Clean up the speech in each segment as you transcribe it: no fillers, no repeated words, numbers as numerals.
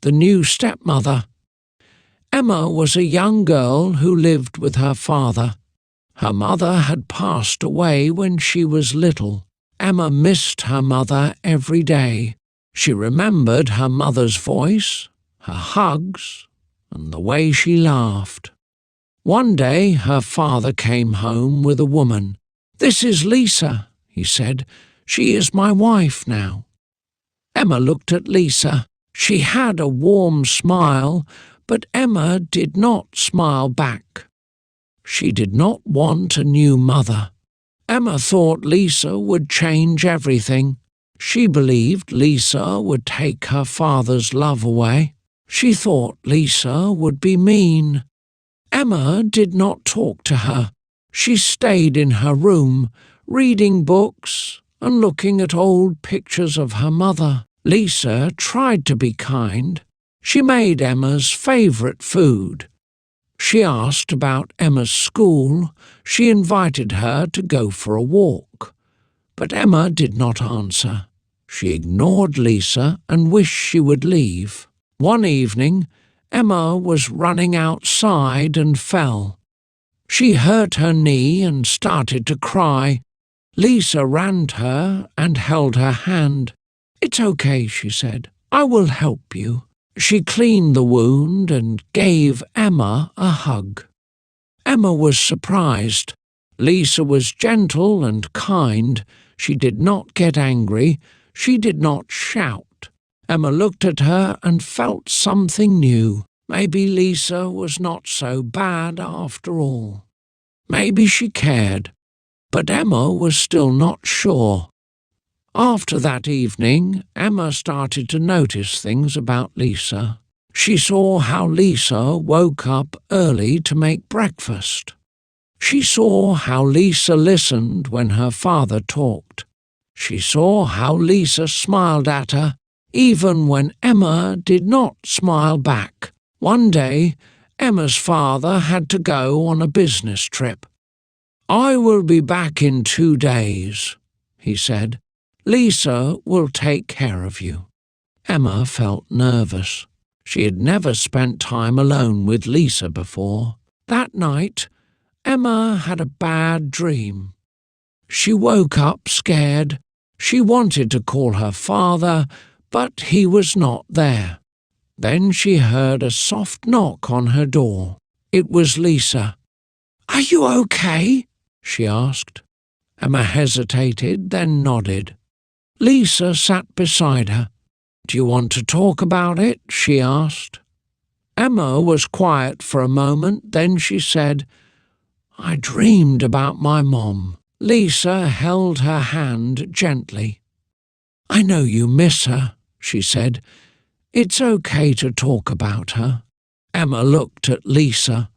the new stepmother. Emma was a young girl who lived with her father. Her mother had passed away when she was little. Emma missed her mother every day. She remembered her mother's voice, her hugs, and the way she laughed. One day her father came home with a woman. "This is Lisa," he said. "She is my wife now." Emma looked at Lisa. She had a warm smile, but Emma did not smile back. She did not want a new mother. Emma thought Lisa would change everything. She believed Lisa would take her father's love away. She thought Lisa would be mean. Emma did not talk to her. She stayed in her room, reading books and looking at old pictures of her mother. Lisa tried to be kind. She made Emma's favourite food. She asked about Emma's school. She invited her to go for a walk. But Emma did not answer. She ignored Lisa and wished she would leave. One evening, Emma was running outside and fell. She hurt her knee and started to cry. Lisa ran to her and held her hand. "It's okay," she said. "I will help you." She cleaned the wound and gave Emma a hug. Emma was surprised. Lisa was gentle and kind. She did not get angry. She did not shout. Emma looked at her and felt something new. Maybe Lisa was not so bad after all. Maybe she cared. But Emma was still not sure. After that evening, Emma started to notice things about Lisa. She saw how Lisa woke up early to make breakfast. She saw how Lisa listened when her father talked. She saw how Lisa smiled at her, even when Emma did not smile back. One day, Emma's father had to go on a business trip. "I will be back in 2 days," he said. "Lisa will take care of you." Emma felt nervous. She had never spent time alone with Lisa before. That night, Emma had a bad dream. She woke up scared. She wanted to call her father, but he was not there. Then she heard a soft knock on her door. It was Lisa. "Are you okay?" she asked. Emma hesitated, then nodded. Lisa sat beside her. "Do you want to talk about it?" she asked. Emma was quiet for a moment, then she said, "I dreamed about my mom." Lisa held her hand gently. "I know you miss her," she said. "It's okay to talk about her." Emma looked at Lisa.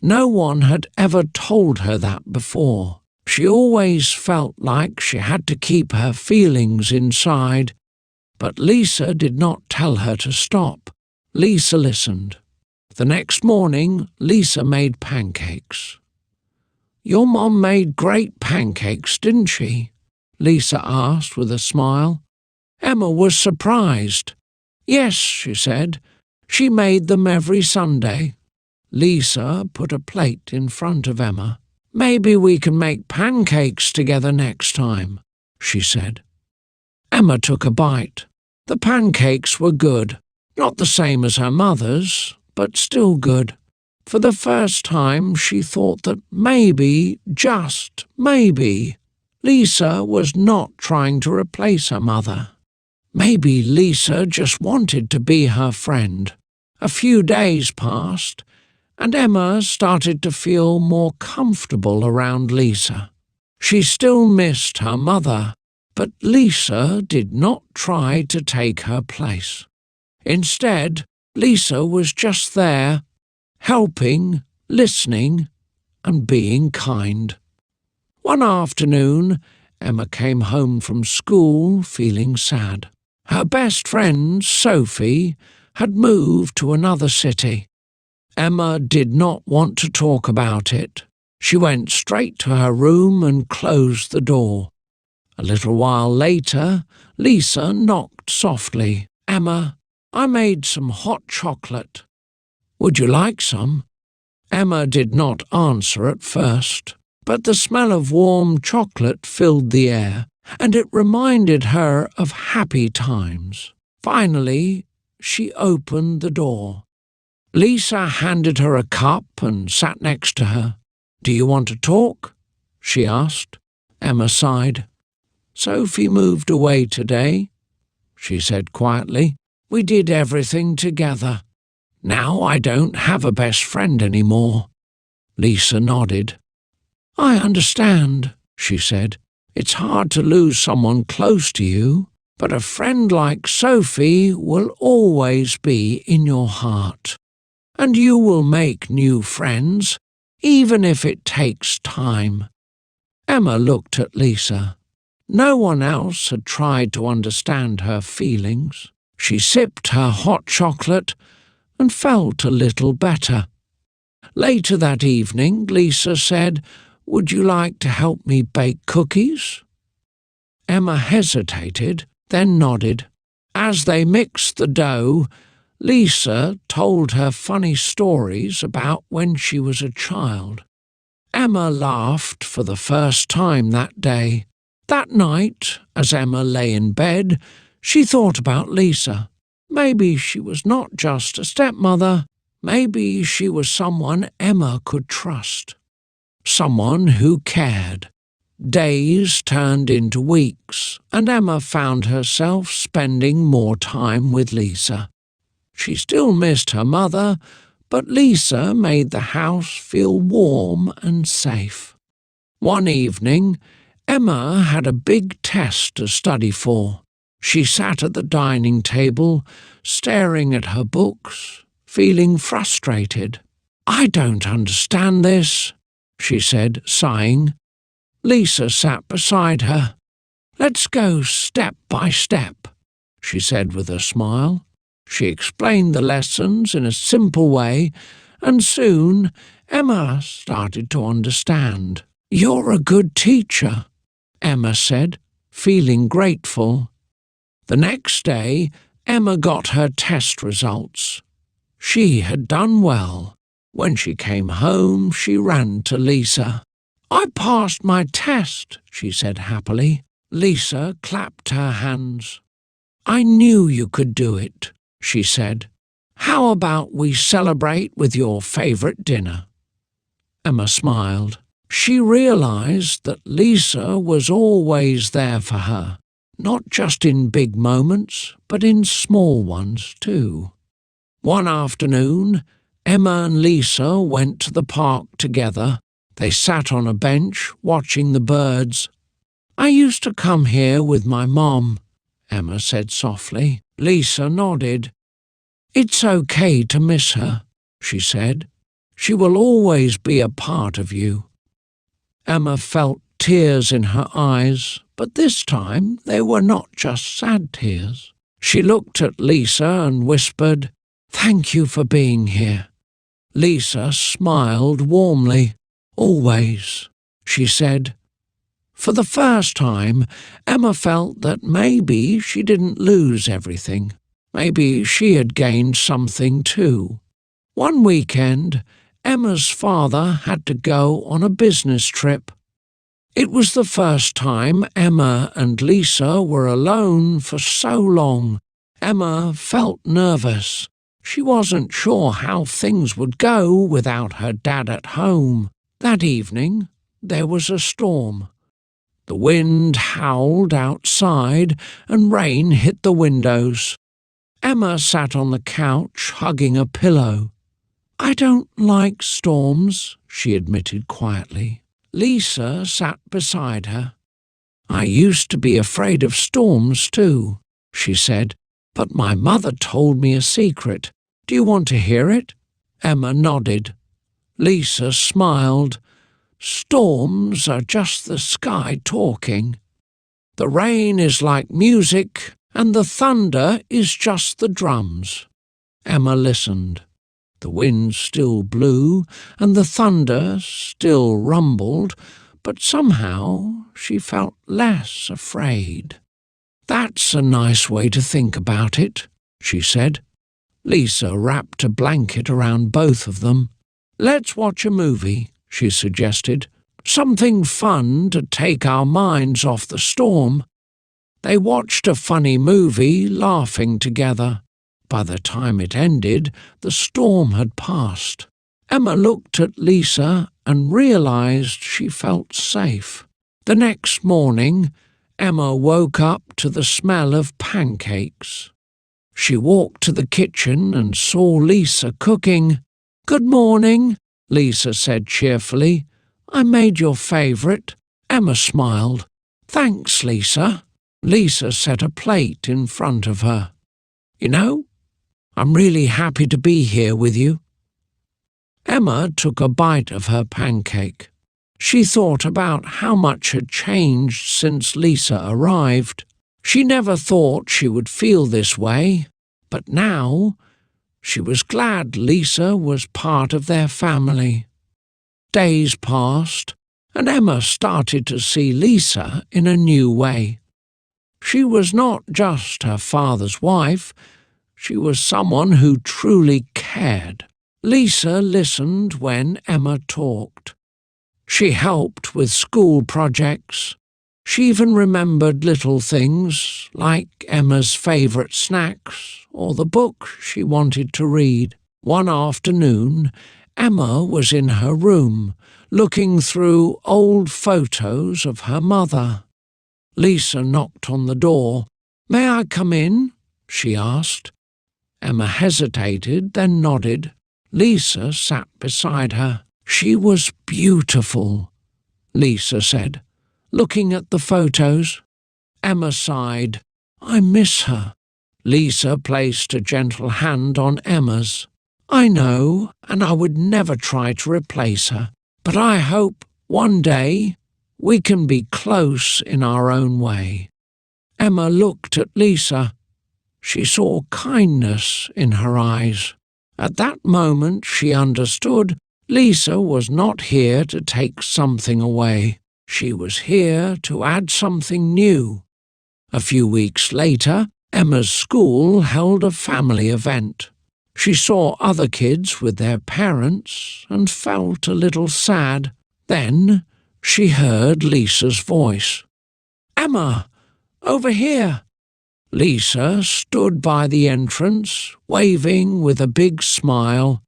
No one had ever told her that before. She always felt like she had to keep her feelings inside, but Lisa did not tell her to stop. Lisa listened. The next morning, Lisa made pancakes. "Your mom made great pancakes, didn't she?" Lisa asked with a smile. Emma was surprised. "Yes," she said. "She made them every Sunday." Lisa put a plate in front of Emma. "Maybe we can make pancakes together next time," she said. Emma took a bite. The pancakes were good. Not the same as her mother's, but still good. For the first time she thought that maybe, just maybe, Lisa was not trying to replace her mother. Maybe Lisa just wanted to be her friend. A few days passed, and Emma started to feel more comfortable around Lisa. She still missed her mother, but Lisa did not try to take her place. Instead, Lisa was just there, helping, listening, and being kind. One afternoon, Emma came home from school feeling sad. Her best friend, Sophie, had moved to another city. Emma did not want to talk about it. She went straight to her room and closed the door. A little while later, Lisa knocked softly. "Emma, I made some hot chocolate. Would you like some?" Emma did not answer at first, but the smell of warm chocolate filled the air, and it reminded her of happy times. Finally, she opened the door. Lisa handed her a cup and sat next to her. "Do you want to talk?" she asked. Emma sighed. "Sophie moved away today," she said quietly. "We did everything together. Now I don't have a best friend anymore." Lisa nodded. "I understand," she said. "It's hard to lose someone close to you, but a friend like Sophie will always be in your heart. And you will make new friends, even if it takes time." Emma looked at Lisa. No one else had tried to understand her feelings. She sipped her hot chocolate and felt a little better. Later that evening, Lisa said, "Would you like to help me bake cookies?" Emma hesitated, then nodded. As they mixed the dough, Lisa told her funny stories about when she was a child. Emma laughed for the first time that day. That night, as Emma lay in bed, she thought about Lisa. Maybe she was not just a stepmother. Maybe she was someone Emma could trust. Someone who cared. Days turned into weeks, and Emma found herself spending more time with Lisa. She still missed her mother, but Lisa made the house feel warm and safe. One evening, Emma had a big test to study for. She sat at the dining table, staring at her books, feeling frustrated. "I don't understand this," she said, sighing. Lisa sat beside her. "Let's go step by step," she said with a smile. She explained the lessons in a simple way, and soon Emma started to understand. "You're a good teacher," Emma said, feeling grateful. The next day, Emma got her test results. She had done well. When she came home, she ran to Lisa. "I passed my test," she said happily. Lisa clapped her hands. "I knew you could do it," she said. "How about we celebrate with your favourite dinner?" Emma smiled. She realised that Lisa was always there for her, not just in big moments, but in small ones too. One afternoon, Emma and Lisa went to the park together. They sat on a bench watching the birds. "I used to come here with my mom," Emma said softly. Lisa nodded. "It's okay to miss her," she said. "She will always be a part of you." Emma felt tears in her eyes, but this time they were not just sad tears. She looked at Lisa and whispered, "Thank you for being here." Lisa smiled warmly. "Always," she said. For the first time, Emma felt that maybe she didn't lose everything. Maybe she had gained something too. One weekend, Emma's father had to go on a business trip. It was the first time Emma and Lisa were alone for so long. Emma felt nervous. She wasn't sure how things would go without her dad at home. That evening, there was a storm. The wind howled outside and rain hit the windows. Emma sat on the couch hugging a pillow. "I don't like storms," she admitted quietly. Lisa sat beside her. "I used to be afraid of storms too," she said, "but my mother told me a secret. Do you want to hear it?" Emma nodded. Lisa smiled. "Storms are just the sky talking. The rain is like music, and the thunder is just the drums." Emma listened. The wind still blew, and the thunder still rumbled, but somehow she felt less afraid. "That's a nice way to think about it," she said. Lisa wrapped a blanket around both of them. Let's watch a movie, she suggested. Something fun to take our minds off the storm. They watched a funny movie, laughing together. By the time it ended, the storm had passed. Emma looked at Lisa and realized she felt safe. The next morning, Emma woke up to the smell of pancakes. She walked to the kitchen and saw Lisa cooking. "Good morning," Lisa said cheerfully. "I made your favourite." Emma smiled. "Thanks, Lisa." Lisa set a plate in front of her. "You know, I'm really happy to be here with you." Emma took a bite of her pancake. She thought about how much had changed since Lisa arrived. She never thought she would feel this way, but now she was glad Lisa was part of their family. Days passed, and Emma started to see Lisa in a new way. She was not just her father's wife, she was someone who truly cared. Lisa listened when Emma talked. She helped with school projects. She even remembered little things like Emma's favourite snacks or the book she wanted to read. One afternoon, Emma was in her room, looking through old photos of her mother. Lisa knocked on the door. "May I come in?" she asked. Emma hesitated, then nodded. Lisa sat beside her. "She was beautiful," Lisa said, looking at the photos. Emma sighed. "I miss her." Lisa placed a gentle hand on Emma's. "I know, and I would never try to replace her, but I hope one day we can be close in our own way." Emma looked at Lisa. She saw kindness in her eyes. At that moment she understood Lisa was not here to take something away. She was here to add something new. A few weeks later, Emma's school held a family event. She saw other kids with their parents and felt a little sad. Then she heard Lisa's voice. "Emma, over here!" Lisa stood by the entrance, waving with a big smile.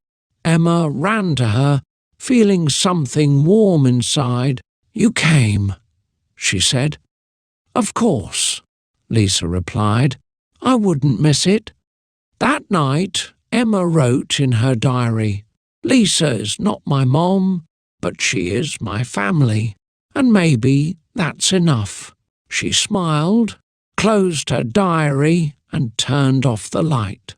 Emma ran to her, feeling something warm inside. "You came," she said. "Of course," Lisa replied. "I wouldn't miss it." That night, Emma wrote in her diary, "Lisa is not my mom, but she is my family, and maybe that's enough." She smiled, closed her diary, and turned off the light.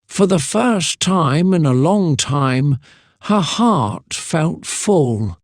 For the first time in a long time, her heart felt full.